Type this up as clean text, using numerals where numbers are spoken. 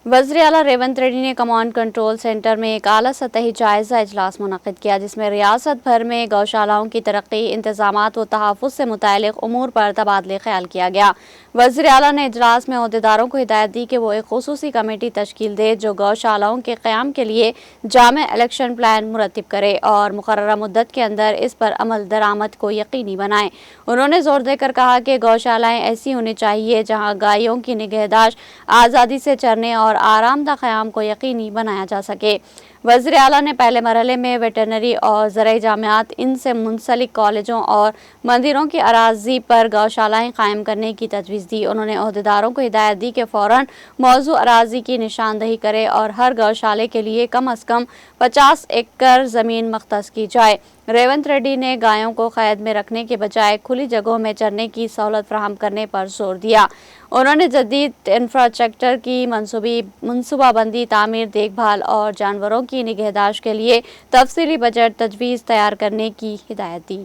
वज़ीर आला रेवंत रेड्डी ने कमांड कंट्रोल सेंटर में एक आला सतही जायज़ा इजलास मुनक़िद किया, जिसमें रियासत भर में गौशालाओं की तरक्की, इंतज़ामात व तहफ़्फ़ुज़ से मुताल्लिक़ उमूर पर तबादले ख़याल किया गया। वज़ीर आला ने इजलास में ओहदेदारों को हिदायत दी कि वो एक ख़ुसूसी कमेटी तश्कील दे जो गौशालाओं के क़याम के लिए जामे इलेक्शन प्लान मुरत्तिब करे और मुक़र्ररा मुद्दत के अंदर इस पर अमल दरामद को यकीनी बनाए। उन्होंने ज़ोर देकर कहा कि गौशालाएँ ऐसी होनी चाहिए जहाँ गायों की निगहदाश्त आज़ादी से चरने और आरामदा क़याम को यकीनी बनाया जा सके। वज़ीर आला ने पहले मरहले में वेटरनरी और ज़राई जामियात, इनसे मुंसलिक कॉलेजों और मंदिरों की अराज़ी पर गौशालाएँ कायम करने की तजवीज़ दी। उन्होंने ओहदेदारों को हिदायत दी कि फ़ौरन मौजू अराज़ी की निशानदही करे और हर गौशाले के लिए कम अज़ कम 50 एकड़ ज़मीन मख्तस की जाए। रेवंत रेड्डी ने गायों को क़ैद में रखने के बजाय खुली जगहों में चरने की सहूलत फराहम करने पर जोर दिया। उन्होंने जदीद इंफ्रास्ट्रक्चर की मनसूबाबंदी, तामीर, देखभाल और जानवरों की निगहदाश्त के लिए तफसीली बजट तजवीज़ तैयार करने की हिदायत दी।